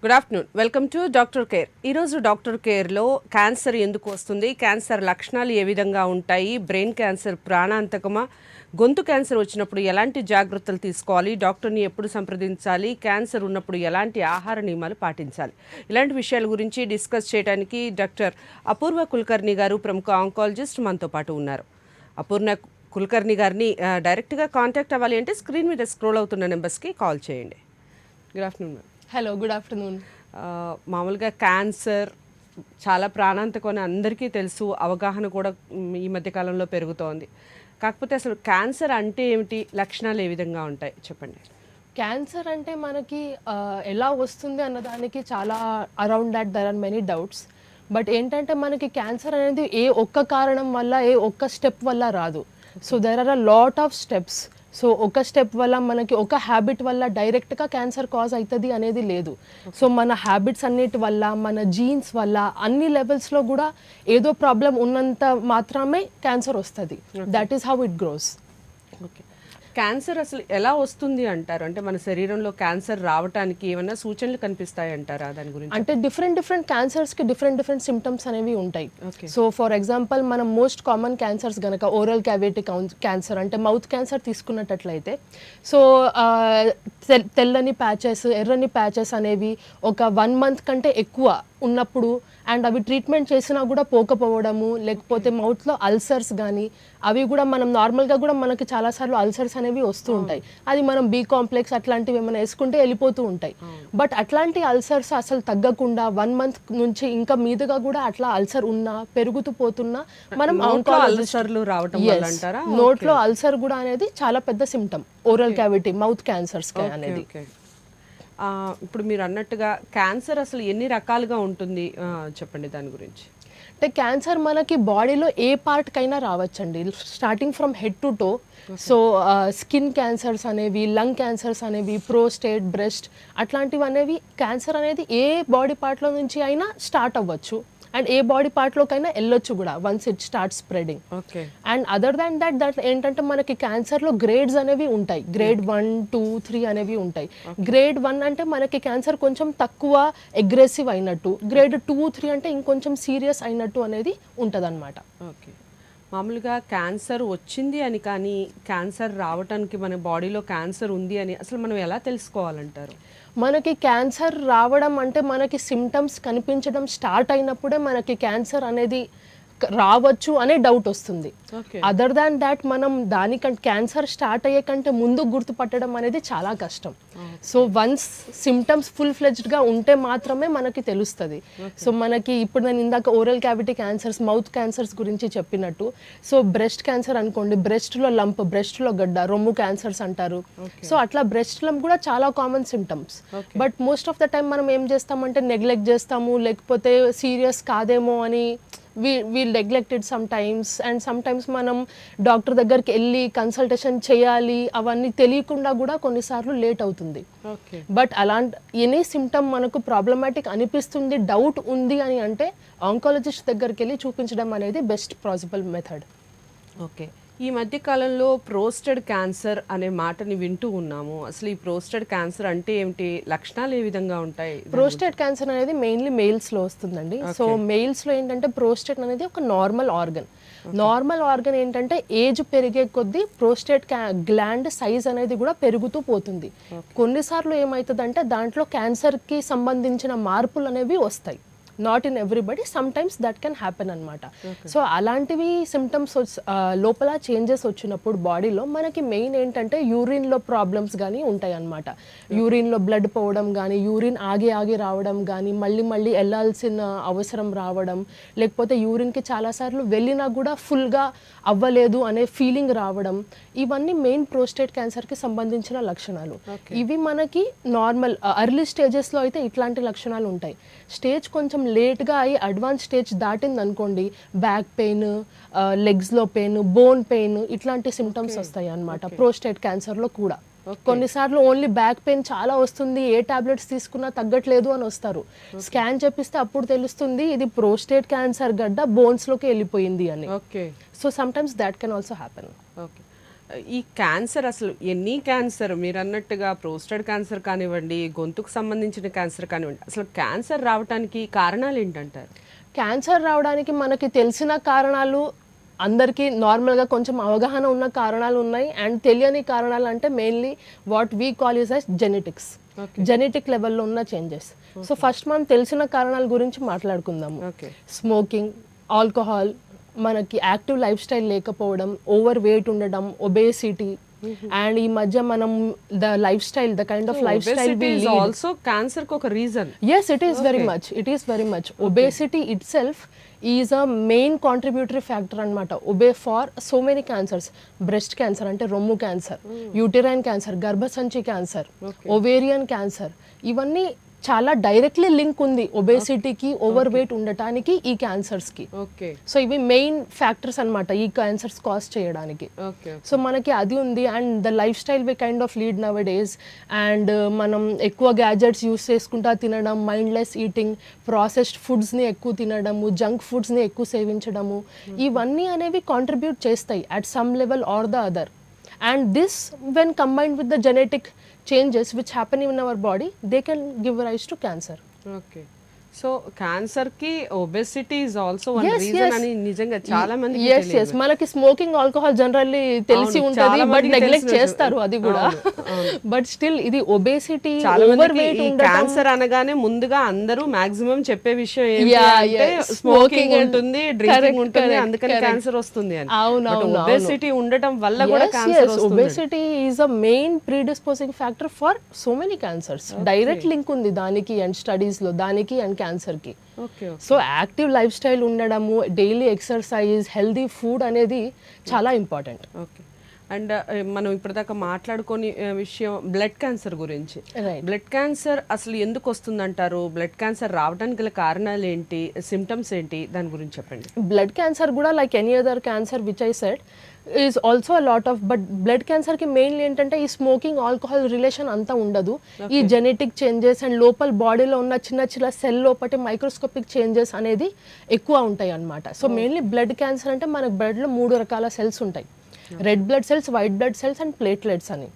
Good afternoon, welcome to doctor care. ఈరోజు doctor కేర్లో cancer ఎందుకు వస్తుంది, క్యాన్సర్ లక్షణాలు ఏ విధంగా ఉంటాయి, బ్రెయిన్ క్యాన్సర్ ప్రాణాంతకమా, గొంతు క్యాన్సర్ వచ్చినప్పుడు ఎలాంటి జాగ్రత్తలు తీసుకోవాలి, డాక్టర్ని ఎప్పుడు సంప్రదించాలి, క్యాన్సర్ ఉన్నప్పుడు ఎలాంటి ఆహార నియమాలు పాటించాలి, ఇలాంటి విషయాల గురించి డిస్కస్ చేయడానికి డాక్టర్ అపూర్వ కుల్కర్ణి గారు, ప్రముఖ ఆంకాలజిస్ట్ మనతో పాటు ఉన్నారు. అపూర్ణ కుల్కర్ణి గారిని డైరెక్ట్గా కాంటాక్ట్ అవ్వాలి అంటే స్క్రీన్ మీద స్క్రోల్ అవుతున్న నెంబర్స్కి కాల్ చేయండి. Good afternoon ma'am. Hello, good afternoon. మామూలుగా క్యాన్సర్ చాలా ప్రాణాంతకం అని అందరికీ తెలుసు, అవగాహన కూడా ఈ మధ్యకాలంలో పెరుగుతోంది. కాకపోతే అసలు క్యాన్సర్ అంటే ఏమిటి, లక్షణాలు ఏ విధంగా ఉంటాయి చెప్పండి. క్యాన్సర్ అంటే మనకి ఎలా వస్తుంది అన్నదానికి చాలా around that there are many doubts. But ఏంటంటే మనకి క్యాన్సర్ అనేది ఏ ఒక్క కారణం వల్ల, ఏ ఒక్క స్టెప్ వల్ల రాదు. So there are a lot of steps. So ఒక స్టెప్ వల్ల మనకి ఒక హ్యాబిట్ వల్ల డైరెక్ట్గా క్యాన్సర్ కాజ్ అవుతుంది అనేది లేదు. సో మన హ్యాబిట్స్ అన్నిటి వల్ల, మన జీన్స్ వల్ల, అన్ని లెవెల్స్లో కూడా ఏదో ప్రాబ్లం ఉన్నంత మాత్రమే క్యాన్సర్ వస్తుంది. That is how it grows. Okay, cancer అసలు ఎలా వస్తుంది అంటారు? అంటే మన శరీరంలో క్యాన్సర్ రావడానికి ఏమైనా సూచనలు కనిపిస్తాయి అంటారా దాని గురించి? అంటే డిఫరెంట్ క్యాన్సర్స్కి డిఫరెంట్ సిమ్టమ్స్ అనేవి ఉంటాయి. సో ఫర్ ఎగ్జాంపుల్ మనం మోస్ట్ కామన్ క్యాన్సర్స్ కనుక ఓరల్ క్యావిటీ క్యాన్సర్ అంటే మౌత్ క్యాన్సర్ తీసుకున్నట్లయితే, సో తెల్లని ప్యాచెస్, ఎర్రని ప్యాచెస్ అనేవి ఒక 1 month కంటే ఎక్కువ ఉన్నప్పుడు, అండ్ అవి ట్రీట్మెంట్ చేసినా కూడా పోకపోవడము, లేకపోతే మౌత్లో అల్సర్స్ కానీ, అవి కూడా మనం నార్మల్గా కూడా మనకి చాలాసార్లు అల్సర్స్ అనేవి వస్తూ ఉంటాయి. అది మనం బి కాంప్లెక్స్ అట్లాంటివి ఏమైనా వేసుకుంటే వెళ్ళిపోతూ ఉంటాయి. బట్ అట్లాంటి అల్సర్స్ అసలు తగ్గకుండా 1 month నుంచి ఇంకా మీదుగా కూడా అట్లా అల్సర్ ఉన్నా, పెరుగుతూ పోతున్నా మనం అల్సర్లు రావటం వల్ల అంటారా? నోట్లో అల్సర్ కూడా అనేది చాలా పెద్ద symptom oral cavity mouth cancers అనేది. ఇప్పుడు మీరు అన్నట్టుగా క్యాన్సర్ అసలు ఎన్ని రకాలుగా ఉంటుంది చెప్పండి దాని గురించి. అంటే క్యాన్సర్ మనకి బాడీలో ఏ పార్ట్కైనా రావచ్చండి, starting from head to toe. So skin cancers అనేవి, లంగ్ క్యాన్సర్స్ అనేవి, ప్రోస్టేట్, బ్రెస్ట్ అట్లాంటివి అనేవి క్యాన్సర్ అనేది ఏ బాడీ పార్ట్లో నుంచి అయినా స్టార్ట్ అవ్వచ్చు, అండ్ ఏ బాడీ పార్ట్లోకైనా వెళ్ళొచ్చు కూడా once it start spreading. And other than that ఏంటంటే మనకి క్యాన్సర్లో గ్రేడ్స్ అనేవి ఉంటాయి. గ్రేడ్ 1, 2, 3 అనేవి ఉంటాయి. గ్రేడ్ 1 అంటే మనకి క్యాన్సర్ కొంచెం తక్కువ అగ్రెసివ్ అయినట్టు, గ్రేడ్ 2, 3 అంటే ఇంకొంచెం సీరియస్ అయినట్టు అనేది ఉంటుంది అనమాట. ఓకే, మామూలుగా క్యాన్సర్ వచ్చింది అని కానీ క్యాన్సర్ రావడానికి మన బాడీలో క్యాన్సర్ ఉంది అని అసలు మనం ఎలా తెలుసుకోవాలంటారు? మనకి క్యాన్సర్ రావడం అంటే మనకి సిమ్టమ్స్ కనిపించడం స్టార్ట్ అయినప్పుడే మనకి క్యాన్సర్ అనేది రావచ్చు అనే డౌట్ వస్తుంది. అదర్ దాన్ దాట్ మనం దానికంటే క్యాన్సర్ స్టార్ట్ అయ్యే కంటే ముందు గుర్తుపట్టడం అనేది చాలా కష్టం. సో వన్స్ సిమ్టమ్స్ ఫుల్ ఫ్లెజ్డ్గా ఉంటే మాత్రమే మనకి తెలుస్తుంది. సో మనకి ఇప్పుడు నేను ఇందాక oral cavity cancers, mouth cancers గురించి చెప్పినట్టు, సో బ్రెస్ట్ క్యాన్సర్ అనుకోండి, బ్రెస్ట్లో లంప్, బ్రెస్ట్లో గడ్డ, రొమ్ము క్యాన్సర్స్ అంటారు. సో అట్లా బ్రెస్ట్ లంప్ కూడా చాలా common symptoms. But most of the time మనం ఏం చేస్తామంటే నెగ్లెక్ట్ చేస్తాము, లేకపోతే సీరియస్ కాదేమో అని we neglect it sometimes, and sometimes మనం డాక్టర్ దగ్గరికి వెళ్ళి కన్సల్టేషన్ చేయాలి, అవన్నీ తెలియకుండా కూడా కొన్నిసార్లు లేట్ అవుతుంది. బట్ అలాంటి ఎనీ సిమ్టమ్ మనకు ప్రాబ్లమాటిక్ అనిపిస్తుంది, డౌట్ ఉంది అని అంటే ఆంకాలజిస్ట్ దగ్గరికి వెళ్ళి చూపించడం అనేది బెస్ట్ పాసిబుల్ మెథడ్. ఓకే, ఈ మధ్య కాలంలో ప్రోస్టేట్ క్యాన్సర్ అనే మాటని వింటూ ఉన్నాము. అసలు ఈ ప్రోస్టేట్ క్యాన్సర్ అంటే ఏమిటి, లక్షణాలు ఏ విధంగా ఉంటాయి? ప్రోస్టేట్ క్యాన్సర్ అనేది మెయిన్లీ మెయిల్స్లో వస్తుందండి. సో మెయిల్స్లో ఏంటంటే ప్రోస్టేట్ అనేది ఒక నార్మల్ ఆర్గన్. నార్మల్ ఆర్గన్ ఏంటంటే ఏజ్ పెరిగే కొద్దీ ప్రోస్టేట్ గ్లాండ్ సైజ్ అనేది కూడా పెరుగుతూ పోతుంది. కొన్నిసార్లు ఏమవుతుందంటే దాంట్లో క్యాన్సర్కి సంబంధించిన మార్పులు అనేవి వస్తాయి. Not in everybody, some times that can happen అనమాట. సో అలాంటివి సిమ్టమ్స్ లోపల చేంజెస్ వచ్చినప్పుడు బాడీలో మనకి మెయిన్ ఏంటంటే యూరిన్లో ప్రాబ్లమ్స్ కానీ ఉంటాయి అన్నమాట. యూరిన్లో బ్లడ్ పోవడం కానీ, యూరిన్ ఆగి రావడం కానీ, మళ్ళీ వెళ్ళాల్సిన అవసరం రావడం, లేకపోతే యూరిన్కి చాలాసార్లు వెళ్ళినా కూడా ఫుల్గా అవ్వలేదు అనే ఫీలింగ్ రావడం, ఇవన్నీ మెయిన్ ప్రోస్టేట్ క్యాన్సర్కి సంబంధించిన లక్షణాలు. ఇవి మనకి నార్మల్ ఎర్లీ స్టేజెస్లో అయితే ఇట్లాంటి లక్షణాలు ఉంటాయి. స్టేజ్ కొంచెం లేట్గా అయ్యి అడ్వాన్స్ స్టేజ్ దాటింది అనుకోండి, బ్యాక్ పెయిన్, లెగ్స్లో పెయిన్, బోన్ పెయిన్ ఇట్లాంటి సిమ్టమ్స్ వస్తాయి అన్నమాట ప్రోస్టేట్ క్యాన్సర్లో కూడా. కొన్నిసార్లు ఓన్లీ బ్యాక్ పెయిన్ చాలా వస్తుంది, ఏ టాబ్లెట్స్ తీసుకున్నా తగ్గట్లేదు అని వస్తారు. స్కాన్ చేపిస్తే అప్పుడు తెలుస్తుంది ఇది ప్రోస్టేట్ క్యాన్సర్ గడ్డ బోన్స్లోకి వెళ్ళిపోయింది అని. So some times that can also happen. Okay, ఈ క్యాన్సర్ అసలు ఎనీ క్యాన్సర్ మీరు అన్నట్టుగా ప్రోస్టేట్ క్యాన్సర్ కానివ్వండి, గొంతుకు సంబంధించిన క్యాన్సర్ కానివ్వండి, అసలు క్యాన్సర్ రావడానికి కారణాలు ఏంటంటారు? క్యాన్సర్ రావడానికి మనకి తెలిసిన కారణాలు అందరికీ నార్మల్గా కొంచెం అవగాహన ఉన్న కారణాలు ఉన్నాయి, అండ్ తెలియని కారణాలు అంటే mainly what we call use as genetics, genetic లెవెల్లో ఉన్న చేంజెస్. సో ఫస్ట్ మనం తెలిసిన కారణాల గురించి మాట్లాడుకుందాము. స్మోకింగ్, ఆల్కహాల్, మనకి యాక్టివ్ లైఫ్ స్టైల్ లేకపోవడం, ఓవర్ వెయిట్ ఉండడం, ఒబేసిటీ, అండ్ ఈ మధ్య మనం the life style, the kind of life style also cancer కి ఒక reason. yes it is very much, it is very much. Obesity itself is a main contributory factor అన్నమాట for so many cancers. Breast cancer అంటే రొమ్ము cancer, uterine cancer, గర్భసంచి cancer, ovarian cancer, ఇవన్నీ చాలా directly link ఉంది ఒబేసిటీకి, over weight ఉండటానికి, ఈ క్యాన్సర్స్కి. సో ఇవి మెయిన్ ఫ్యాక్టర్స్ అన్నమాట ఈ క్యాన్సర్స్ కాజ్ చేయడానికి. సో మనకి అది ఉంది, and the life style we kind of lead nowadays, and మనం ఎక్కువ గ్యాజెట్స్ యూస్ చేసుకుంటా తినడం, మైండ్లెస్ ఈటింగ్, ప్రాసెస్డ్ ఫుడ్స్ని ఎక్కువ తినడము, జంక్ ఫుడ్స్ని ఎక్కువ సేవించడము, ఇవన్నీ అనేవి కాంట్రిబ్యూట్ చేస్తాయి at some level or the other. And this, when combined with the genetic changes which happen in our body, they can give rise to cancer. Okay. So cancer కి obesity is also one reason అని నిజంగా చాలా మందికి తెలియదు. yes మనకి smoking, alcohol generally తెలిసి ఉంటుంది, but neglect చేస్తారు అది కూడా. బట్ స్టిల్ ఇది ఒబేసిటీ, ఓవర్ వెయిట్ ఉండడం. క్యాన్సర్ అనగానే ముందుగా అందరూ మాక్సిమం చెప్పే విషయం ఏంటంటే స్మోకింగ్ ఉంటుంది, డ్రింకింగ్ ఉంటుంది, అందుకని క్యాన్సర్ వస్తుంది అని. అవునవును, ఒబేసిటీ ఉండటం వల్ల కూడా క్యాన్సర్ వస్తుంది. Obesity is a main predisposing factor for so many cancers. Direct link ఉంది దానికి, అండ్ స్టడీస్ లో దానికి అండ్ క్యాన్సర్ కి. సో యాక్టివ్ లైఫ్ స్టైల్ ఉండడము, డైలీ ఎక్సర్సైజ్, హెల్దీ ఫుడ్ అనేది చాలా ఇంపార్టెంట్. ఓకే. అండ్ మనం ఇప్పటిదాకా మాట్లాడుకొని విషయం బ్లడ్ క్యాన్సర్ గురించి. బ్లడ్ క్యాన్సర్ అసలు ఎందుకు వస్తుందంటారు? బ్లడ్ క్యాన్సర్ రావడానికి గల కారణాలు ఏంటి, సిమ్టమ్స్ ఏంటి, దాని గురించి చెప్పండి. బ్లడ్ క్యాన్సర్ కూడా like any other cancer which I said is also a lot of, but blood క్యాన్సర్కి మెయిన్లీ ఏంటంటే ఈ స్మోకింగ్, ఆల్కహాల్ రిలేషన్ అంతా ఉండదు. ఈ జెనెటిక్ చేంజెస్ అండ్ లోపల బాడీలో ఉన్న చిన్న చిన్న సెల్ లోపటి మైక్రోస్కోపిక్ చేంజెస్ అనేది ఎక్కువ ఉంటాయి అన్నమాట. సో మెయిన్లీ బ్లడ్ క్యాన్సర్ అంటే మన బ్లడ్లో 3 రకాల సెల్స్ ఉంటాయి, red blood cells, white blood cells and platelets అని.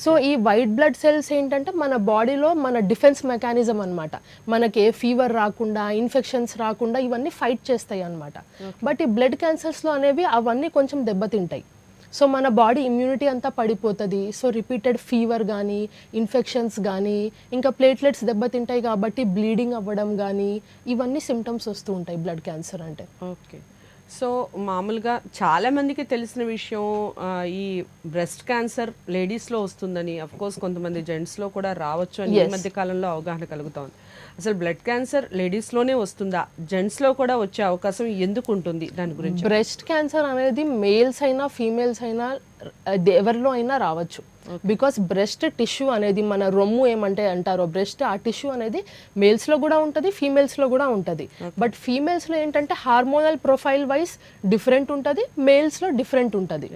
సో ఈ వైట్ బ్లడ్ సెల్స్ ఏంటంటే మన బాడీలో మన డిఫెన్స్ మెకానిజం అన్నమాట, మనకి ఏ ఫీవర్ రాకుండా, ఇన్ఫెక్షన్స్ రాకుండా ఇవన్నీ ఫైట్ చేస్తాయి అన్నమాట. బట్ ఈ బ్లడ్ క్యాన్సర్స్లో అనేవి అవన్నీ కొంచెం దెబ్బతింటాయి. సో మన బాడీ ఇమ్యూనిటీ అంతా పడిపోతుంది. సో రిపీటెడ్ ఫీవర్ కానీ, ఇన్ఫెక్షన్స్ కానీ, ఇంకా ప్లేట్లెట్స్ దెబ్బతింటాయి కాబట్టి బ్లీడింగ్ అవ్వడం కానీ, ఇవన్నీ సిమ్టమ్స్ వస్తూ ఉంటాయి బ్లడ్ క్యాన్సర్ అంటే. ఓకే. సో మామూలుగా చాలా మందికి తెలిసిన విషయం ఈ బ్రెస్ట్ క్యాన్సర్ లేడీస్లో వస్తుందని, అఫ్ కోర్స్ కొంతమంది జెంట్స్లో కూడా రావచ్చు అని ఈ మధ్య కాలంలో అవగాహన కలుగుతోంది. అసలు బ్లడ్ క్యాన్సర్ లేడీస్లోనే వస్తుందా, జెంట్స్లో కూడా వచ్చే అవకాశం ఎందుకు ఉంటుంది, దాని గురించి? బ్రెస్ట్ క్యాన్సర్ అనేది మేల్స్ అయినా ఫీమేల్స్ అయినా ఎవరిలో అయినా రావచ్చు. బికాస్ బ్రెస్ట్ టిష్యూ అనేది మన రొమ్ము ఏమంటే అంటారో బ్రెస్ట్, ఆ టిష్యూ అనేది మేల్స్లో కూడా ఉంటుంది, ఫీమేల్స్లో కూడా ఉంటుంది. బట్ ఫీమేల్స్లో ఏంటంటే హార్మోనల్ ప్రొఫైల్ వైజ్ డిఫరెంట్ ఉంటుంది, మేల్స్లో డిఫరెంట్ ఉంటుంది.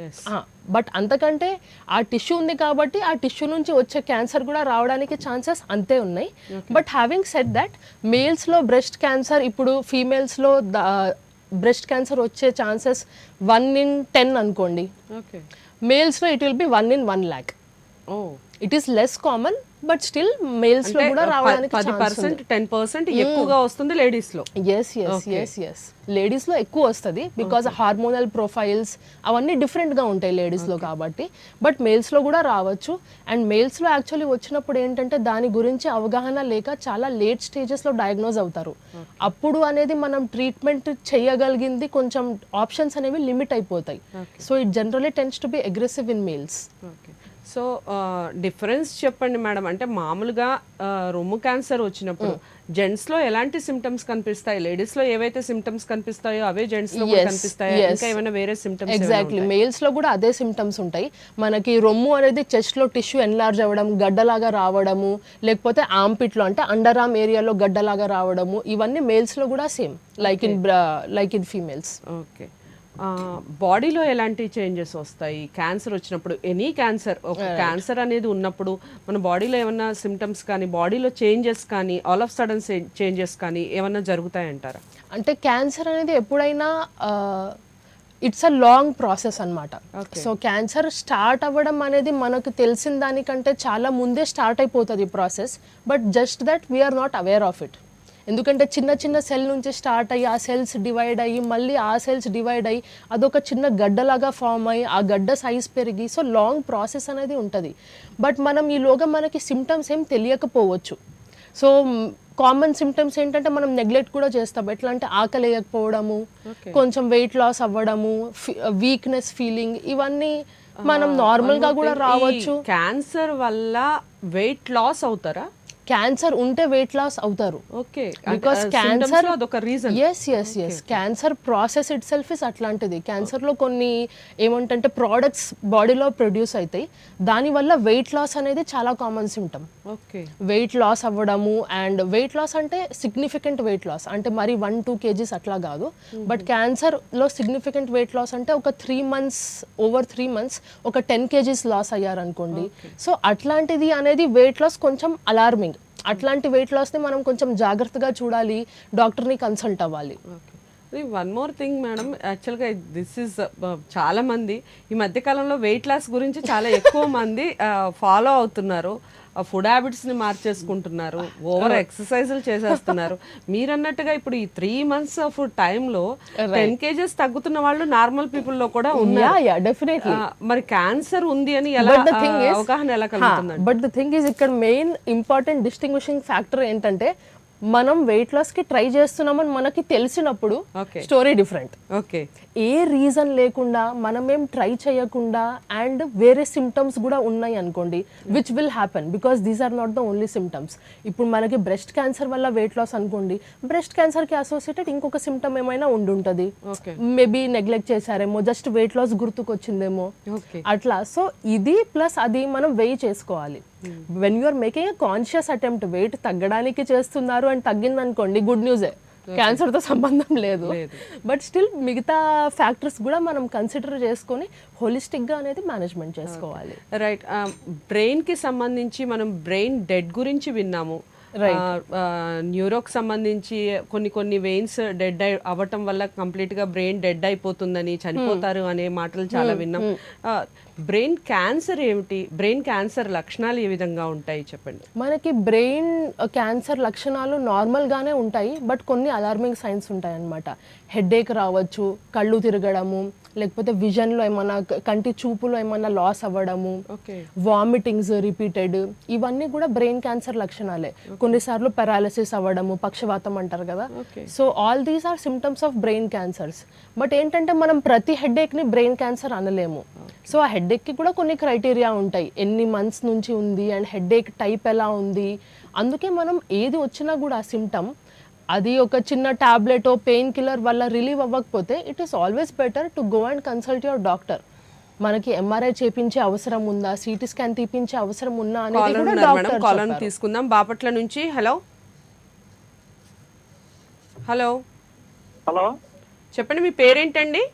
బట్ అంతకంటే ఆ టిష్యూ ఉంది కాబట్టి ఆ టిష్యూ నుంచి వచ్చే క్యాన్సర్ కూడా రావడానికి ఛాన్సెస్ అంతే ఉన్నాయి. బట్ హ్యావింగ్ సెడ్ దట్, మేల్స్లో బ్రెస్ట్ క్యాన్సర్, ఇప్పుడు ఫీమేల్స్లో బ్రెస్ట్ క్యాన్సర్ వచ్చే ఛాన్సెస్ 1 in 10 అనుకోండి. మేల్స్లో it will be 1 in 1 lakh. It is less common, but still males లో కూడా రావడానికి 10%, 10% ఎక్కువగా వస్తుంది లేడీస్ లో. yes లేడీస్ లో ఎక్కువ వస్తుంది, బికాజ్ హార్మోనల్ ప్రొఫైల్స్ అవన్నీ డిఫరెంట్ గా ఉంటాయి లేడీస్ లో కాబట్టి. బట్ మేల్స్ లో కూడా రావచ్చు. అండ్ మేల్స్ లో యాక్చువల్లీ వచ్చినప్పుడు ఏంటంటే దాని గురించి అవగాహన లేక చాలా లేట్ స్టేజెస్ లో డయాగ్నోజ్ అవుతారు. అప్పుడు అనేది మనం ట్రీట్మెంట్ చేయగలిగింది కొంచెం ఆప్షన్స్ అనేవి లిమిట్ అయిపోతాయి. So it generally tends to be aggressive in males. So difference చెప్పండి మేడం. అంటే మామూలుగా రొమ్ము క్యాన్సర్ వచ్చినప్పుడు జెంట్స్ లో ఎలాంటి సిమ్టమ్స్ కనిపిస్తాయి, లేడీస్ లో ఏవైతే సిమ్టమ్స్ కనిపిస్తాయో అవే జెంట్స్ లో కూడా కనిపిస్తాయి, ఇంకా ఏమైనా వేరే సిమ్టమ్స్? ఎగ్జాక్ట్లీ, మేల్స్ లో కూడా అదే సిమ్టమ్స్ ఉంటాయి. మనకి రొమ్ము అనేది చెస్ట్ లో టిష్యూ ఎన్లార్జ్ అవ్వడం, గడ్డలాగా రావడము, లేకపోతే ఆర్మ్పిట్ లో అంటే అండర్ ఆర్మ్ ఏరియాలో గడ్డలాగా రావడము, ఇవన్నీ మేల్స్ లో కూడా same like in females. Okay. బాడీలో ఎలాంటి చేంజెస్ వస్తాయి క్యాన్సర్ వచ్చినప్పుడు? ఎనీ క్యాన్సర్, ఒక క్యాన్సర్ అనేది ఉన్నప్పుడు మన బాడీలో ఏమన్నా సిమ్టమ్స్ కానీ, బాడీలో చేంజెస్ కానీ, ఆల్ ఆఫ్ సడన్ చేంజెస్ కానీ ఏమన్నా జరుగుతాయంటారా? అంటే క్యాన్సర్ అనేది ఎప్పుడైనా ఇట్స్ అ లాంగ్ ప్రాసెస్ అనమాట. సో క్యాన్సర్ స్టార్ట్ అవ్వడం అనేది మనకు తెలిసిన దానికంటే చాలా ముందే స్టార్ట్ అయిపోతుంది ఈ process. But just that we're not aware of it. ఎందుకంటే చిన్న చిన్న సెల్ నుంచి స్టార్ట్ అయ్యి ఆ సెల్స్ డివైడ్ అయ్యి మళ్ళీ ఆ సెల్స్ డివైడ్ అయ్యి అదొక చిన్న గడ్డలాగా ఫామ్ అయ్యి ఆ గడ్డ సైజ్ పెరిగి సో లాంగ్ ప్రాసెస్ అనేది ఉంటుంది. బట్ మనం ఈలోగా మనకి సిమ్టమ్స్ ఏం తెలియకపోవచ్చు. సో కామన్ సిమ్టమ్స్ ఏంటంటే మనం నెగ్లెక్ట్ కూడా చేస్తాం. ఎట్లా అంటే ఆకలి వేయకపోవడము, కొంచెం వెయిట్ లాస్ అవ్వడము, వీక్నెస్ ఫీలింగ్, ఇవన్నీ మనం నార్మల్గా కూడా రావచ్చు. క్యాన్సర్ వల్ల వెయిట్ లాస్ అవుతారా? క్యాన్సర్ ఉంటే వెయిట్ లాస్ అవుతారు. ఓకే, బికాస్ క్యాన్సర్ అదొక reason. As cancer process itself is అట్లాంటిది. క్యాన్సర్లో కొన్ని ఏమంటే ప్రోడక్ట్స్ బాడీలో ప్రొడ్యూస్ అవుతాయి, దానివల్ల వెయిట్ లాస్ అనేది చాలా common symptom. Okay, weight loss అవ్వడము. అండ్ వెయిట్ లాస్ అంటే సిగ్నిఫికెంట్ వెయిట్ లాస్ అంటే మరి 1-2 kgs అట్లా కాదు. బట్ క్యాన్సర్లో సిగ్నిఫికెంట్ వెయిట్ లాస్ అంటే ఒక 3 months, ఓవర్ 3 months ఒక 10 kgs లాస్ అయ్యారనుకోండి. సో అట్లాంటిది అనేది వెయిట్ లాస్ కొంచెం అలార్మింగ్. అట్లాంటి వెయిట్ లాస్ని మనం కొంచెం జాగ్రత్తగా చూడాలి, డాక్టర్ని కన్సల్ట్ అవ్వాలి. వన్ మోర్ థింగ్ మేడం, యాక్చువల్గా దిస్ ఈజ్ చాలా మంది ఈ మధ్యకాలంలో వెయిట్ లాస్ గురించి చాలా ఎక్కువ మంది ఫాలో అవుతున్నారు. ఫుడ్ హ్యాబిట్స్ని మార్చేసుకుంటున్నారు, ఓవర్ ఎక్సర్సైజులు చేసేస్తున్నారు. మీరు అన్నట్టుగా ఇప్పుడు ఈ 3 months ఆఫ్ టైంలో 10 kgs తగ్గుతున్న వాళ్ళు నార్మల్ పీపుల్లో కూడా ఉన్నారు. డెఫినెట్లీ. మరి క్యాన్సర్ ఉంది అని ఎలా అవగాహన ఎలా కలుగుతుంది? బట్ ద థింగ్ ఈజ్ ఇక్కడ మెయిన్ ఇంపార్టెంట్ డిస్టింగ్విషింగ్ ఫ్యాక్టర్ ఏంటంటే మనం వెయిట్ లాస్ కి ట్రై చేస్తున్నామని మనకి తెలిసినప్పుడు స్టోరీ డిఫరెంట్. ఓకే, ఏ రీజన్ లేకుండా మనమేం ట్రై చేయకుండా అండ్ వేరే సిమ్టమ్స్ కూడా ఉన్నాయి అనుకోండి, which will happen because these are not the only symptoms. ఇప్పుడు మనకి బ్రెస్ట్ క్యాన్సర్ వల్ల వెయిట్ లాస్ అనుకోండి, బ్రెస్ట్ క్యాన్సర్ కి అసోసియేటెడ్ ఇంకొక సిమ్టమ్ ఏమైనా ఉండుంటది. మేబీ నెగ్లెక్ట్ చేశారేమో, జస్ట్ వెయిట్ లాస్ గుర్తుకొచ్చిందేమో అట్లా. సో ఇది ప్లస్ అది మనం వెయి చేసుకోవాలి. When you're making a conscious attempt, weight తగ్గడానికి చేస్తున్నారు అండ్ తగ్గిందనుకోండి, గుడ్ న్యూసే, క్యాన్సర్ తో సంబంధం లేదు. బట్ స్టిల్ మిగతా ఫ్యాక్టర్స్ కూడా మనం కన్సిడర్ చేసుకొని హోలిస్టిక్ గా అనేది మేనేజ్మెంట్ చేసుకోవాలి. రైట్. బ్రెయిన్ కి సంబంధించి మనం బ్రెయిన్ డెడ్ గురించి విన్నాము. న్యూరోకి సంబంధించి కొన్ని వెయిన్స్ డెడ్ అవ్వటం వల్ల కంప్లీట్ గా బ్రెయిన్ డెడ్ అయిపోతుందని, చనిపోతారు అనే మాటలు చాలా విన్నాం. బ్రెయిన్ క్యాన్సర్ ఏమిటి? బ్రెయిన్ క్యాన్సర్ లక్షణాలు ఏ విధంగా ఉంటాయి చెప్పండి. మనకి బ్రెయిన్ క్యాన్సర్ లక్షణాలు నార్మల్ గానే ఉంటాయి, బట్ కొన్ని అలార్మింగ్ సైన్స్ ఉంటాయి అన్నమాట. హెడేక్ రావచ్చు, కళ్ళు తిరగడము, లేకపోతే విజన్లో ఏమన్నా కంటి చూపులో ఏమన్నా లాస్ అవ్వడము, వామిటింగ్స్ రిపీటెడ్, ఇవన్నీ కూడా బ్రెయిన్ క్యాన్సర్ లక్షణాలే. కొన్నిసార్లు పారాలిసిస్ అవ్వడము, పక్షవాతం అంటారు కదా. So all these are symptoms of brain cancers. But ఏంటంటే మనం ప్రతి హెడేక్ని బ్రెయిన్ క్యాన్సర్ అనలేము. సో ఆ హెడేక్కి కూడా కొన్ని క్రైటీరియా ఉంటాయి, ఎన్ని మంత్స్ నుంచి ఉంది అండ్ హెడేక్ టైప్ ఎలా ఉంది. అందుకే మనం ఏది వచ్చినా కూడా ఆ సిమ్టమ్ అది ఒక చిన్న టాబ్లెట్ పెయిన్ కిల్లర్ వల్ల రిలీవ్ అవ్వకపోతే it is always better to go and consult your doctor. మనకి ఎంఆర్ఐ చేపించే అవసరం ఉందా, సిటీ స్కాన్ తీపించే అవసరం ఉందా అనేది కూడా డాక్టర్ చెప్పారు. తీసుకుందాం బాపట్ల నుంచి. హలో హలో హలో, చెప్పండి, మీ పేరేంటండి?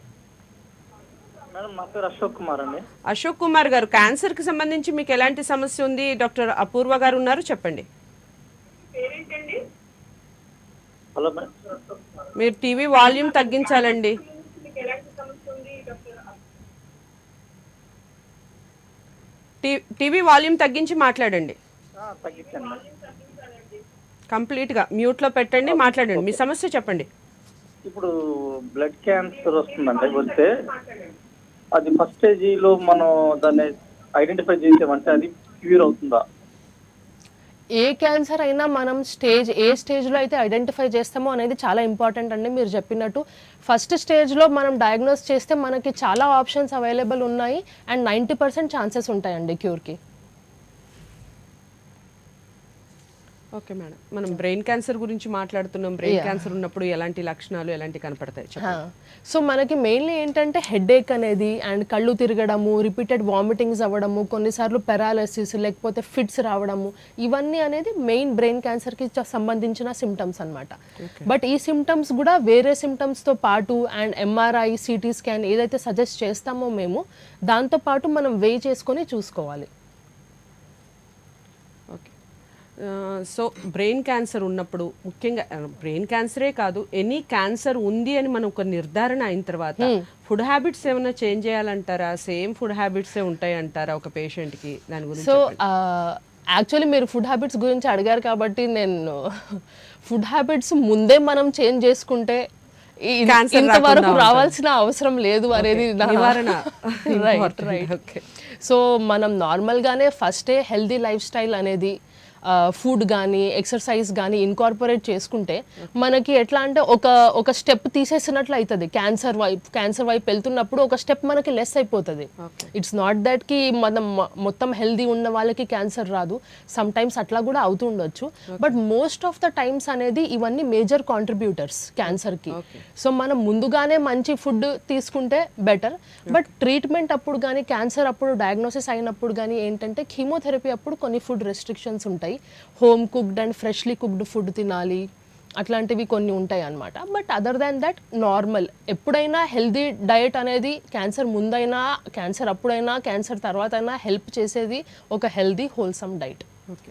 మేడం నా పేరు అశోక్ కుమార్ అండి. అశోక్ కుమార్ గారు, క్యాన్సర్ కి సంబంధించి మీకు ఎలాంటి సమస్య ఉంది? డాక్టర్ అపూర్వ గారు ఉన్నారు, చెప్పండి. హలో, మీరు టీవీ వాల్యూమ్ తగ్గించాలండి. టీవీ వాల్యూమ్ తగ్గించి మాట్లాడండి. కంప్లీట్ గా మ్యూట్ లో పెట్టండి, మాట్లాడండి, మీ సమస్య చెప్పండి. ఇప్పుడు బ్లడ్ క్యాన్సర్ వస్తుందండి, వస్తే అది ఫస్ట్ స్టేజీలో మనం దాన్ని ఐడెంటిఫై చేసామంటే అది క్యూర్ అవుతుందా? ఏ క్యాన్సర్ అయినా మనం ఏ స్టేజ్లో అయితే ఐడెంటిఫై చేస్తామో అనేది చాలా ఇంపార్టెంట్ అండి. మీరు చెప్పినట్టు ఫస్ట్ స్టేజ్లో మనం డయాగ్నోస్ చేస్తే మనకి చాలా ఆప్షన్స్ అవైలబుల్ ఉన్నాయి అండ్ 90% ఛాన్సెస్ ఉంటాయండి క్యూర్కి. ఓకే మేడం, మనం బ్రెయిన్ క్యాన్సర్ గురించి మాట్లాడుతున్నాం. బ్రెయిన్ క్యాన్సర్ ఉన్నప్పుడు ఎలాంటి లక్షణాలు ఎలాంటి కనపడతాయి? సో మనకి మెయిన్లీ ఏంటంటే హెడేక్ అనేది అండ్ కళ్ళు తిరగడము, రిపీటెడ్ వామిటింగ్స్ అవ్వడము, కొన్నిసార్లు పారాలిసిస్ లేకపోతే ఫిట్స్ రావడము, ఇవన్నీ అనేది మెయిన్ బ్రెయిన్ క్యాన్సర్కి సంబంధించిన సిమ్టమ్స్ అన్నమాట. బట్ ఈ సిమ్టమ్స్ కూడా వేరే సిమ్టమ్స్తో పాటు అండ్ ఎంఆర్ఐ, సిటీ స్కాన్ ఏదైతే సజెస్ట్ చేస్తామో మేము దాంతో పాటు మనం వెయి చేసుకొని చూసుకోవాలి. సో బ్రెయిన్ క్యాన్సర్ ఉన్నప్పుడు ముఖ్యంగా బ్రెయిన్ క్యాన్సరే కాదు, ఎనీ క్యాన్సర్ ఉంది అని మనం ఒక నిర్ధారణ అయిన తర్వాత ఫుడ్ హ్యాబిట్స్ ఏమైనా చేంజ్ చేయాలంటారా? సేమ్ ఫుడ్ హ్యాబిట్సే ఉంటాయి అంటారా ఒక పేషెంట్కి? దాని గురించి సో యాక్చువల్లీ మీరు ఫుడ్ హ్యాబిట్స్ గురించి అడిగారు కాబట్టి నేను ఫుడ్ హ్యాబిట్స్ ముందే మనం చేంజ్ చేసుకుంటే ఇంతవరకు రావాల్సిన అవసరం లేదు అనేది రైట్. సో మనం నార్మల్గానే ఫస్టే హెల్దీ లైఫ్ స్టైల్ అనేది ఫుడ్ కానీ ఎక్సర్సైజ్ కానీ ఇన్కార్పొరేట్ చేసుకుంటే మనకి ఎట్లా అంటే ఒక స్టెప్ తీసేసినట్లు అవుతుంది. క్యాన్సర్ వైపు వెళ్తున్నప్పుడు ఒక స్టెప్ మనకి లెస్ అయిపోతుంది. ఇట్స్ నాట్ దట్ కి మనం మొత్తం హెల్దీ ఉన్న వాళ్ళకి క్యాన్సర్ రాదు, సమ్ టైమ్స్ అట్లా కూడా అవుతూ ఉండొచ్చు. But most of the times అనేది ఇవన్నీ మేజర్ కాంట్రిబ్యూటర్స్ క్యాన్సర్కి. సో మనం ముందుగానే మంచి ఫుడ్ తీసుకుంటే బెటర్. బట్ ట్రీట్మెంట్ అప్పుడు కానీ క్యాన్సర్ అప్పుడు డయాగ్నోసిస్ అయినప్పుడు కానీ ఏంటంటే కీమోథెరపీ అప్పుడు కొన్ని ఫుడ్ రెస్ట్రిక్షన్స్ ఉంటాయి. Home cooked and freshly cooked food తినాలి, అట్లాంటివి కొన్ని ఉంటాయి అన్నమాట. But other than that normal ఎప్పుడైనా హెల్దీ డయట్ అనేది క్యాన్సర్ ముందైనా క్యాన్సర్ అప్పుడైనా క్యాన్సర్ తర్వాత అయినా హెల్ప్ చేసేది ఒక healthy wholesome diet. Okay,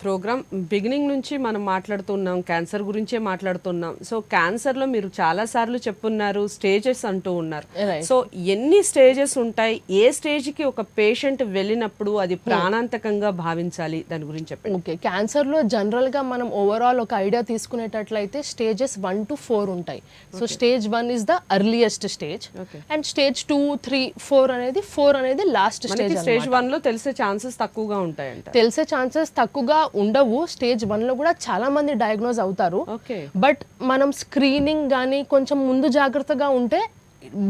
program beginning నుంచి మనం మాట్లాడుతున్నాం, క్యాన్సర్ గురించే మాట్లాడుతున్నాం. సో క్యాన్సర్లో మీరు చాలాసార్లు చెప్పున్నారు స్టేజెస్ అంటూ ఉన్నారు. సో ఎన్ని స్టేజెస్ ఉంటాయి? ఏ స్టేజ్కి ఒక పేషెంట్ వెళ్ళినప్పుడు అది ప్రాణాంతకంగా భావించాలి? దాని గురించి చెప్పండి. ఓకే, క్యాన్సర్లో జనరల్గా మనం ఓవరాల్ ఒక ఐడియా తీసుకునేటట్లయితే స్టేజెస్ 1 to 4 ఉంటాయి. So stage 1 is the earliest stage and stage 2, 3, 4 అనేది లాస్ట్ స్టేజ్. స్టేజ్ 1లో తెలిసే ఛాన్సెస్ తక్కువగా ఉంటాయంట. తెలిసే ఛాన్సెస్ తక్కువగా ఉండవు. స్టేజ్ 1లో కూడా చాలా మంది డయాగ్నోజ్ అవుతారు. బట్ మనం స్క్రీనింగ్ కానీ కొంచెం ముందు జాగ్రత్తగా ఉంటే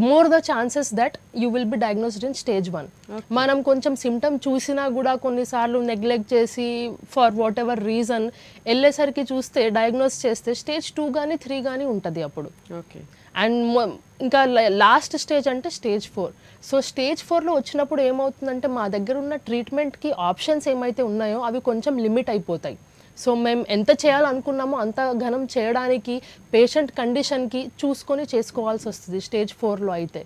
more the chances that you will be diagnosed in stage 1. మనం కొంచెం సిమ్టమ్ చూసినా కూడా కొన్నిసార్లు నెగ్లెక్ట్ చేసి ఫర్ వాట్ ఎవర్ రీజన్ వెళ్ళేసరికి చూస్తే డయాగ్నోస్ చేస్తే స్టేజ్ 2 కానీ 3 కానీ ఉంటుంది అప్పుడు. అండ్ ఇంకా లాస్ట్ స్టేజ్ అంటే స్టేజ్ 4. సో స్టేజ్ 4లో వచ్చినప్పుడు ఏమవుతుందంటే మా దగ్గర ఉన్న ట్రీట్మెంట్కి ఆప్షన్స్ ఏమైతే ఉన్నాయో అవి కొంచెం లిమిట్ అయిపోతాయి. సో మేము ఎంత చేయాలనుకున్నామో అంత ఘనం చేయడానికి పేషెంట్ కండిషన్కి చూసుకొని చేసుకోవాల్సి వస్తుంది స్టేజ్ 4లో అయితే.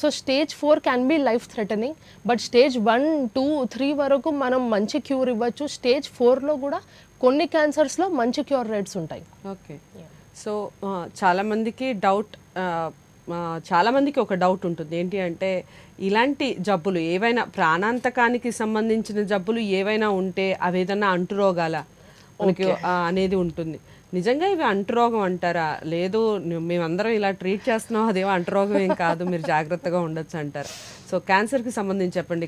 So stage 4 can be life threatening. But stage 1, 2, 3 వరకు మనం మంచి క్యూర్ ఇవ్వచ్చు. స్టేజ్ 4లో కూడా కొన్ని క్యాన్సర్స్లో మంచి క్యూర్ రేట్స్ ఉంటాయి. ఓకే, సో చాలామందికి చాలామందికి ఒక డౌట్ ఉంటుంది, ఏంటి అంటే ఇలాంటి జబ్బులు ఏవైనా ప్రాణాంతకానికి సంబంధించిన జబ్బులు ఏవైనా ఉంటే అవి ఏదైనా అంటురోగాల మనకి అనేది ఉంటుంది. నిజంగా ఇవి అంటురోగం అంటారా? లేదు మేమందరం ఇలా ట్రీట్ చేస్తున్నాం, అదేమో అంటురోగం ఏం కాదు, మీరు జాగ్రత్తగా ఉండొచ్చు అంటారు. సో క్యాన్సర్కి సంబంధించి చెప్పండి.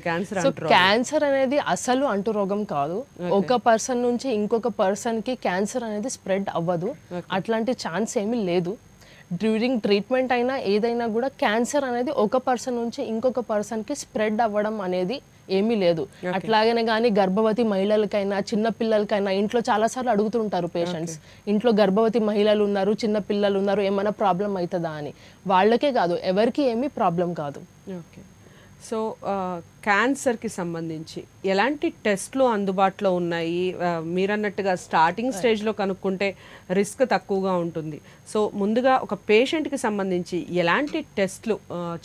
క్యాన్సర్ అనేది అసలు అంటురోగం కాదు. ఒక పర్సన్ నుంచి ఇంకొక పర్సన్కి క్యాన్సర్ అనేది స్ప్రెడ్ అవ్వదు, అట్లాంటి ఛాన్స్ ఏమీ లేదు. డ్యూరింగ్ ట్రీట్మెంట్ అయినా ఏదైనా కూడా క్యాన్సర్ అనేది ఒక పర్సన్ నుంచి ఇంకొక పర్సన్కి స్ప్రెడ్ అవ్వడం అనేది ఏమీ లేదు. అట్లాగనే కానీ గర్భవతి మహిళలకైనా చిన్న పిల్లలకైనా ఇంట్లో చాలాసార్లు అడుగుతుంటారు పేషెంట్స్, ఇంట్లో గర్భవతి మహిళలు ఉన్నారు, చిన్న పిల్లలు ఉన్నారు, ఏమైనా ప్రాబ్లం అవుతుందా అని. వాళ్ళకే కాదు, ఎవరికి ఏమీ ప్రాబ్లం కాదు. ఓకే, సో క్యాన్సర్కి సంబంధించి ఎలాంటి టెస్ట్లు అందుబాటులో ఉన్నాయి? మీరన్నట్టుగా స్టార్టింగ్ స్టేజ్లో కనుక్కుంటే రిస్క్ తక్కువగా ఉంటుంది. సో ముందుగా ఒక పేషెంట్కి సంబంధించి ఎలాంటి టెస్ట్లు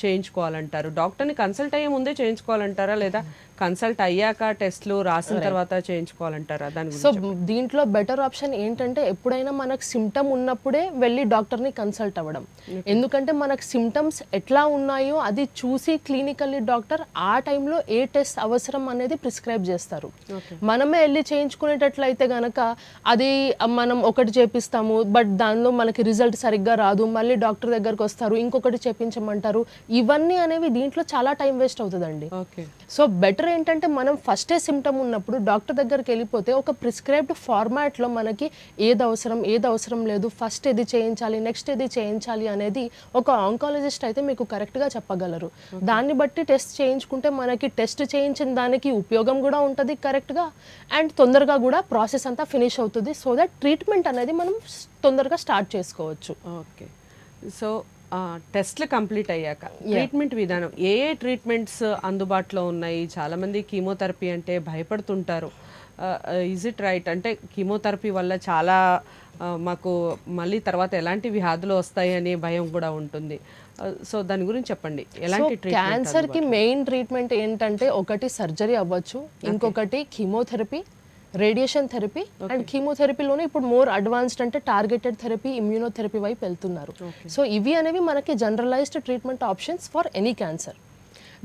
చేయించుకోవాలంటారు? డాక్టర్ని కన్సల్ట్ అయ్యే ముందే చేయించుకోవాలంటారా, లేదా కన్సల్ట్ అయ్యాక టెస్ట్లు రాసిన తర్వాత చేయించుకోవాలంటారా? దాని సో దీంట్లో బెటర్ ఆప్షన్ ఏంటంటే ఎప్పుడైనా మనకు సిమ్టమ్ ఉన్నప్పుడే వెళ్ళి డాక్టర్ని కన్సల్ట్ అవ్వడం. ఎందుకంటే మనకు సిమ్టమ్స్ ఎట్లా ఉన్నాయో అది చూసి క్లినికల్లీ డాక్టర్ ఆ టైంలో ఏ టెస్ట్ అవసరం అనేది ప్రిస్క్రైబ్ చేస్తారు. మనమే వెళ్ళి చేయించుకునేటట్లయితే గనక అది మనం ఒకటి చేపిస్తాము, బట్ దానిలో మనకి రిజల్ట్ సరిగ్గా రాదు, మళ్ళీ డాక్టర్ దగ్గరకు వస్తారు, ఇంకొకటి చేపించమంటారు. ఇవన్నీ అనేవి దీంట్లో చాలా టైం వేస్ట్ అవుతుందండి. సో బెటర్ ఏంటంటే మనం ఫస్టే సిమ్టమ్ ఉన్నప్పుడు డాక్టర్ దగ్గరికి వెళ్ళిపోతే ఒక ప్రిస్క్రైబ్డ్ ఫార్మాట్లో మనకి ఏది అవసరం లేదు, ఫస్ట్ ఏది చేయించాలి, నెక్స్ట్ ఏది చేయించాలి అనేది ఒక ఆంకాలజిస్ట్ అయితే మీకు కరెక్ట్గా చెప్పగలరు. దాన్ని బట్టి టెస్ట్ చేయించుకుంటే మనకి టెస్ట్ చేయించిన దానికి ఉపయోగం కూడా ఉంటుంది కరెక్ట్గా, అండ్ తొందరగా కూడా ప్రాసెస్ అంతా ఫినిష్ అవుతుంది. సో దట్ ట్రీట్మెంట్ అనేది మనం తొందరగా స్టార్ట్ చేసుకోవచ్చు. ఓకే, సో టెస్ట్లు కంప్లీట్ అయ్యాక ట్రీట్మెంట్ విధానం, ఏ ట్రీట్మెంట్స్ అందుబాటులో ఉన్నాయి? చాలామంది కీమోథెరపీ అంటే భయపడుతుంటారు. Is it right? అంటే కీమోథెరపీ వల్ల చాలా మాకు మళ్ళీ తర్వాత ఎలాంటి వ్యాధులు వస్తాయి అనే భయం కూడా ఉంటుంది. సో దాని గురించి చెప్పండి. ఎలాంటి క్యాన్సర్కి మెయిన్ ట్రీట్మెంట్ ఏంటంటే ఒకటి సర్జరీ అవ్వచ్చు, ఇంకొకటి కీమోథెరపీ, రేడియేషన్ థెరపీ అండ్ కీమోథెరపీలోనే ఇప్పుడు మోర్ అడ్వాన్స్డ్ అంటే టార్గెటెడ్ థెరపీ ఇమ్యూనోథెరపీ వైపు వెళ్తున్నారు. సో ఇవి అనేవి మనకి generalised treatment options for any cancer.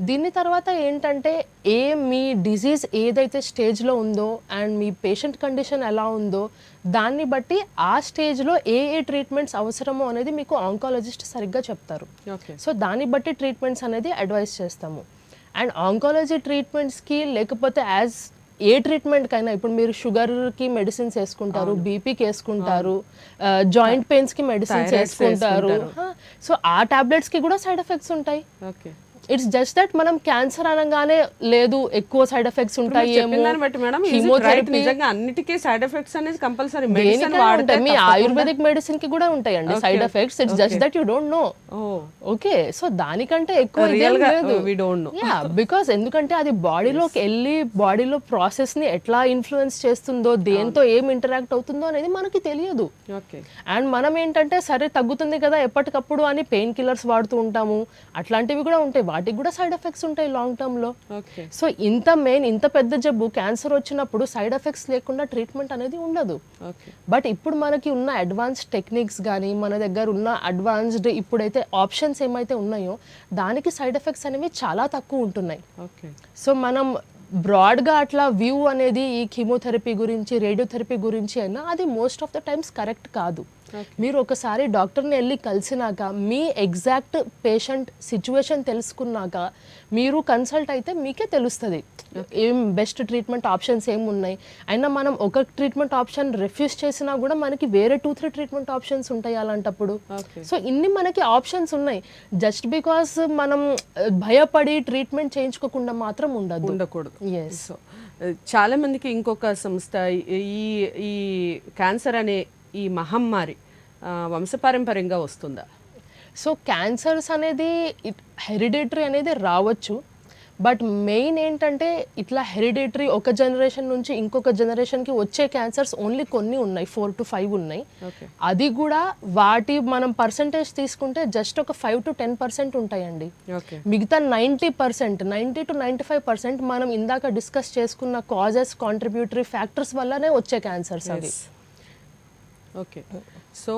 దీని తర్వాత ఏంటంటే మీ డిజీజ్ ఏదైతే స్టేజ్లో ఉందో అండ్ మీ పేషెంట్ కండిషన్ ఎలా ఉందో దాన్ని బట్టి ఆ స్టేజ్లో ఏ ట్రీట్మెంట్స్ అవసరమో అనేది మీకు ఆంకాలజిస్ట్ సరిగ్గా చెప్తారు. సో దాన్ని బట్టి ట్రీట్మెంట్స్ అనేది అడ్వైస్ చేస్తాము. అండ్ ఆంకాలజీ ట్రీట్మెంట్స్కి లేకపోతే ఏ ట్రీట్మెంట్కైనా ఇప్పుడు మీరు షుగర్కి మెడిసిన్స్ వేసుకుంటారు, బీపీకి వేసుకుంటారు, జాయింట్ పెయిన్స్కి మెడిసిన్స్ వేసుకుంటారు. సో ఆ టాబ్లెట్స్కి కూడా సైడ్ ఎఫెక్ట్స్ ఉంటాయి. ఇట్స్ జస్ట్ దట్ మనం క్యాన్సర్ అనగానే లేదు ఎక్కువ సైడ్ ఎఫెక్ట్స్ ఉంటాయి అన్నిటికీ సైడ్ ఎఫెక్ట్స్ అనేది కంపల్సరీ మీ ఆయుర్వేదిక్ మెడిసిన్ కి కూడా ఉంటాయండి side effects. It's just that you don't know. Okay, so దానికంటే ఎక్కువ బికాస్ ఎందుకంటే అది బాడీలోకి వెళ్ళి బాడీలో ప్రాసెస్ ని ఎట్లా ఇన్ఫ్లుయెన్స్ చేస్తుందో, దేంతో ఏం ఇంటరాక్ట్ అవుతుందో అనేది మనకి తెలియదు. అండ్ మనం ఏంటంటే సరే తగ్గుతుంది కదా ఎప్పటికప్పుడు అని పెయిన్ కిల్లర్స్ వాడుతూ ఉంటాము, అట్లాంటివి కూడా ఉంటాయి, వాటికి కూడా సైడ్ ఎఫెక్ట్స్ ఉంటాయి లాంగ్ టర్మ్ లో. సో ఇంత పెద్ద జబ్బు క్యాన్సర్ వచ్చినప్పుడు సైడ్ ఎఫెక్ట్స్ లేకుండా ట్రీట్మెంట్ అనేది ఉండదు. బట్ ఇప్పుడు మనకి ఉన్న అడ్వాన్స్డ్ టెక్నిక్స్ కానీ మన దగ్గర ఉన్న అడ్వాన్స్డ్ ఇప్పుడైతే ఆప్షన్స్ ఏమైతే ఉన్నాయో దానికి సైడ్ ఎఫెక్ట్స్ అనేవి చాలా తక్కువ ఉంటున్నాయి. సో మనం బ్రాడ్గా అట్లా వ్యూ అనేది ఈ కీమోథెరపీ గురించి రేడియోథెరపీ గురించి అయినా అది most of the times correct కాదు. మీరు ఒకసారి డాక్టర్ని వెళ్ళి కలిసినాక మీ ఎగ్జాక్ట్ పేషెంట్ సిచ్యువేషన్ తెలుసుకున్నాక మీరు కన్సల్ట్ అయితే మీకే తెలుస్తుంది ఏం బెస్ట్ ట్రీట్మెంట్ ఆప్షన్స్ ఏమున్నాయి. అయినా మనం ఒక ట్రీట్మెంట్ ఆప్షన్ రిఫ్యూజ్ చేసినా కూడా మనకి వేరే 2-3 ట్రీట్మెంట్ ఆప్షన్స్ ఉంటాయి అలాంటప్పుడు. సో ఇన్ని మనకి ఆప్షన్స్ ఉన్నాయి. జస్ట్ బికాస్ మనం భయపడి ట్రీట్మెంట్ చేయించుకోకుండా మాత్రం ఉండకూడదు. ఎస్, చాలా మందికి ఇంకొక సంస్థ ఈ క్యాన్సర్ అనే ఈ మహమ్మారి వంశపారంపర్యంగా వస్తుందా? సో క్యాన్సర్స్ అనేది హెరిడిటరీ అనేది రావచ్చు. బట్ మెయిన్ ఏంటంటే ఇట్లా హెరిడిటరీ ఒక జనరేషన్ నుంచి ఇంకొక జనరేషన్కి వచ్చే క్యాన్సర్స్ ఓన్లీ కొన్ని ఉన్నాయి, 4 to 5 ఉన్నాయి. అది కూడా వాటి మనం పర్సంటేజ్ తీసుకుంటే జస్ట్ ఒక 5 to 10% ఉంటాయండి. మిగతా 90%, 90 to 95% మనం ఇందాక డిస్కస్ చేసుకున్న కాజెస్, కాంట్రిబ్యూటరీ ఫ్యాక్టర్స్ వల్లనే వచ్చే క్యాన్సర్స్ అవి. ఓకే, సో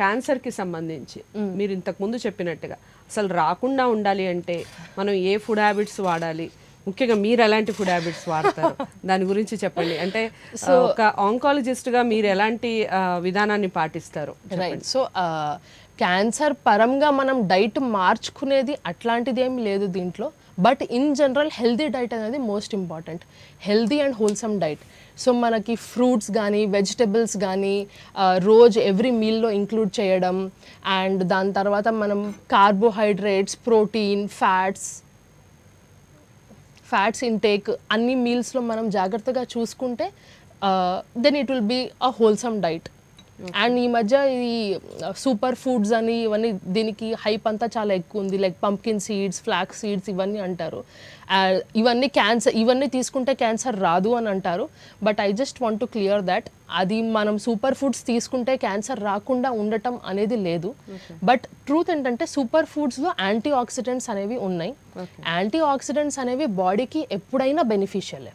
క్యాన్సర్కి సంబంధించి మీరు ఇంతకుముందు చెప్పినట్టుగా అసలు రాకుండా ఉండాలి అంటే మనం ఏ ఫుడ్ హ్యాబిట్స్ వాడాలి, ముఖ్యంగా మీరు ఎలాంటి ఫుడ్ హ్యాబిట్స్ వాడతారు దాని గురించి చెప్పండి. అంటే ఒక ఆంకాలజిస్ట్గా మీరు ఎలాంటి విధానాన్ని పాటిస్తారు? రైట్, సో క్యాన్సర్ పరంగా మనం డైట్ మార్చుకునేది అట్లాంటిది ఏమి లేదు దీంట్లో. But in general healthy diet అనేది most important, healthy and wholesome diet. So మనకి ఫ్రూట్స్ కానీ వెజిటబుల్స్ కానీ రోజు ఎవ్రీ మీల్లో ఇంక్లూడ్ చేయడం, అండ్ దాని తర్వాత మనం కార్బోహైడ్రేట్స్, ప్రోటీన్, ఫ్యాట్స్ ఇంటేక్ అన్ని మీల్స్లో మనం జాగ్రత్తగా చూసుకుంటే then it will be a wholesome diet. And ఈ మధ్య ఈ సూపర్ ఫుడ్స్ అని ఇవన్నీ దీనికి హైప్ అంతా చాలా ఎక్కువ ఉంది, like pumpkin seeds, flax seeds ఇవన్నీ అంటారు. ఇవన్నీ తీసుకుంటే క్యాన్సర్ రాదు అని అంటారు. But I just want to clear that అది మనం సూపర్ ఫుడ్స్ తీసుకుంటే క్యాన్సర్ రాకుండా ఉండటం అనేది లేదు. బట్ ట్రూత్ ఏంటంటే సూపర్ ఫుడ్స్లో యాంటీ ఆక్సిడెంట్స్ అనేవి ఉన్నాయి. యాంటీ ఆక్సిడెంట్స్ అనేవి బాడీకి ఎప్పుడైనా బెనిఫిషియలే.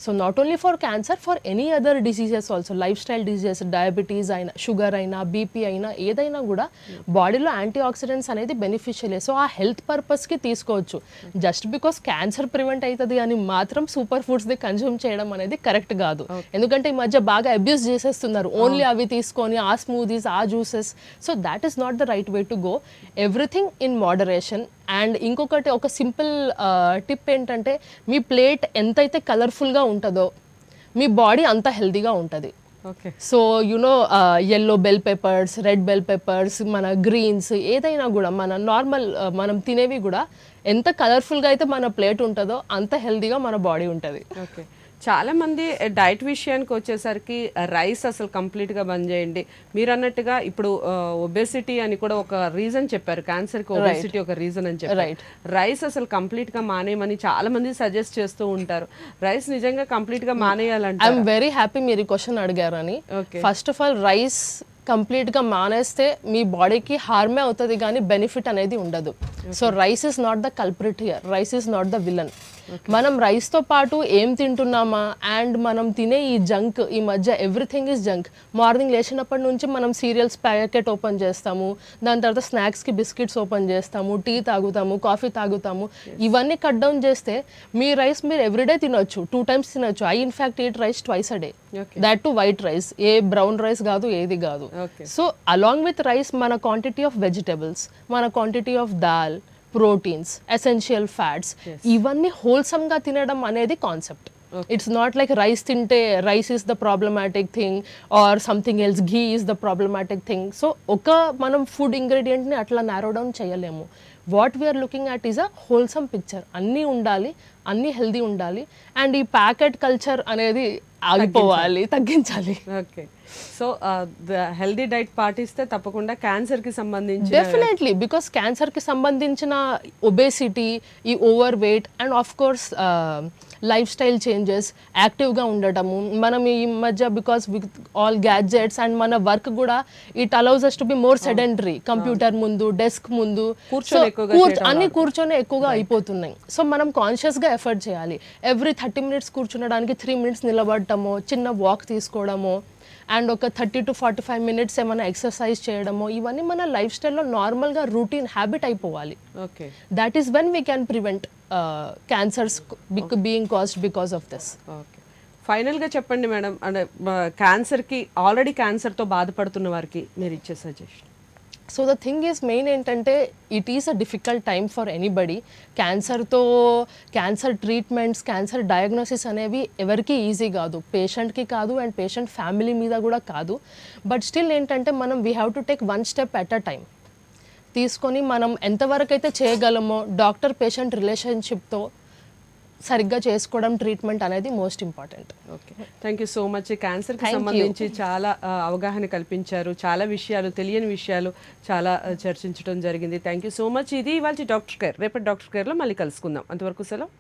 So not only for cancer, for any other diseases also, lifestyle diseases, diabetes అయినా, షుగర్ అయినా, బీపీ అయినా, ఏదైనా కూడా బాడీలో యాంటీ ఆక్సిడెంట్స్ అనేది బెనిఫిషియలే. సో ఆ హెల్త్ పర్పస్కి తీసుకోవచ్చు. జస్ట్ బికాస్ క్యాన్సర్ ప్రివెంట్ అవుతుంది అని మాత్రం సూపర్ ఫుడ్స్ని కన్జ్యూమ్ చేయడం అనేది కరెక్ట్ కాదు. ఎందుకంటే ఈ మధ్య బాగా అబ్యూస్ చేసేస్తున్నారు, ఓన్లీ అవి తీసుకొని ఆ స్మూదీస్, ఆ juices. So that is not the right way to go. Everything in moderation. And ఇంకొకటి ఒక సింపుల్ టిప్ ఏంటంటే మీ ప్లేట్ ఎంతైతే కలర్ఫుల్గా ఉంటుందో మీ బాడీ అంత హెల్తీగా ఉంటుంది. So you know yellow bell peppers, red bell peppers, మన గ్రీన్స్ ఏదైనా కూడా మన నార్మల్ మనం తినేవి కూడా ఎంత కలర్ఫుల్గా అయితే మన ప్లేట్ ఉంటుందో అంత హెల్తీగా మన బాడీ ఉంటుంది. ఓకే, చాలా మంది డైట్ విషయానికి వచ్చేసరికి రైస్ అసలు కంప్లీట్గా బంద్ చేయండి, మీరు అన్నట్టుగా ఇప్పుడు ఒబేసిటీ అని కూడా ఒక రీజన్ చెప్పారు, క్యాన్సర్కి ఒబేసిటీ ఒక రీజన్ అని చెప్పారు. రైస్ అసలు కంప్లీట్గా మానేయమని చాలా మంది సజెస్ట్ చేస్తూ ఉంటారు. రైస్ నిజంగా కంప్లీట్గా మానేయాలంటే? ఐఎమ్ వెరీ హ్యాపీ మీరు ఈ క్వశ్చన్ అడిగారని. ఫస్ట్ ఆఫ్ ఆల్ రైస్ కంప్లీట్గా మానేస్తే మీ బాడీకి హార్మే అవుతుంది కానీ బెనిఫిట్ అనేది ఉండదు. So rice is not the culprit here, rice is not the villain. మనం రైస్తో పాటు ఏం తింటున్నామా అండ్ మనం తినే ఈ జంక్ ఈ మధ్య ఎవ్రీథింగ్ ఈజ్ జంక్. మార్నింగ్ లేచినప్పటి నుంచి మనం సీరియల్స్ ప్యాకెట్ ఓపెన్ చేస్తాము, దాని తర్వాత స్నాక్స్కి బిస్కెట్స్ ఓపెన్ చేస్తాము, టీ తాగుతాము, కాఫీ తాగుతాము. ఇవన్నీ కట్ డౌన్ చేస్తే మీ రైస్ మీరు ఎవ్రీడే తినొచ్చు, 2 times తినొచ్చు. I in fact eat rice twice a day, that too white rice, ఏ బ్రౌన్ రైస్ కాదు, ఏది కాదు. సో అలాంగ్ విత్ రైస్ మన క్వాంటిటీ ఆఫ్ వెజిటబుల్స్, మన క్వాంటిటీ ఆఫ్ దాల్, ప్రోటీన్స్, ఎసెన్షియల్ ఫ్యాట్స్, ఇవన్నీ హోల్సమ్గా తినడం అనేది concept. It's not like rice తింటే rice is the problematic thing or something else, ghee is the problematic thing. So మనం ఫుడ్ ఇంగ్రీడియంట్ని అట్లా నారో డౌన్ చేయలేము. What we're looking at is a wholesome picture. అన్నీ ఉండాలి, అన్నీ హెల్దీ ఉండాలి, అండ్ ఈ ప్యాకెట్ కల్చర్ అనేది ఆగిపోవాలి, తగ్గించాలి. ఓకే, సో హెల్దీ డైట్ పాటిస్తే తప్పకుండా క్యాన్సర్కి సంబంధించి డెఫినెట్లీ, బికాస్ క్యాన్సర్కి సంబంధించిన ఒబేసిటీ, ఈ over weight and of course life style changes, యాక్టివ్గా ఉండటము. మనం ఈ మధ్య because with all gadgets and మన వర్క్ కూడా it allows us to be more sedentary, computer ముందు, డెస్క్ ముందు అన్ని కూర్చొని ఎక్కువగా అయిపోతున్నాయి. సో మనం కాన్షియస్గా ఎఫర్ట్ చేయాలి. ఎవ్రీ 30 minutes కూర్చునడానికి 3 minutes నిలబడటమో, చిన్న వాక్ తీసుకోవడమో, అండ్ ఒక 30 to 45 minutes ఏమైనా ఎక్సర్సైజ్ చేయడమో, ఇవన్నీ మన లైఫ్ స్టైల్లో నార్మల్గా రూటీన్ హ్యాబిట్ అయిపోవాలి. Okay, that is when we can prevent cancers being caused because of this. Okay, ఫైనల్గా చెప్పండి మేడం, అంటే క్యాన్సర్కి ఆల్రెడీ క్యాన్సర్తో బాధపడుతున్న వారికి మీరు ఇచ్చే suggestion. So the thing is main ఏంటంటే it is a difficult time for anybody. Cancer treatments, cancer diagnosis అనేవి ఎవరికి ఈజీ కాదు, పేషెంట్కి కాదు అండ్ పేషెంట్ ఫ్యామిలీ మీద కూడా కాదు. బట్ స్టిల్ ఏంటంటే మనం we have to take 1 step at a time తీసుకొని మనం ఎంతవరకు అయితే చేయగలమో డాక్టర్ పేషెంట్ రిలేషన్షిప్తో సరిగ్గా చేసుకోవడం, ట్రీట్మెంట్ అనేది most important. Okay, thank you so much. క్యాన్సర్కి సంబంధించి చాలా అవగాహన కల్పించారు, చాలా విషయాలు, తెలియని విషయాలు చాలా చర్చించడం జరిగింది. Thank you so much. ఇది ఇవాళ డాక్టర్ కేర్. రేపటి డాక్టర్ కేర్లో మళ్ళీ కలుసుకుందాం. అంతవరకు సెలవు.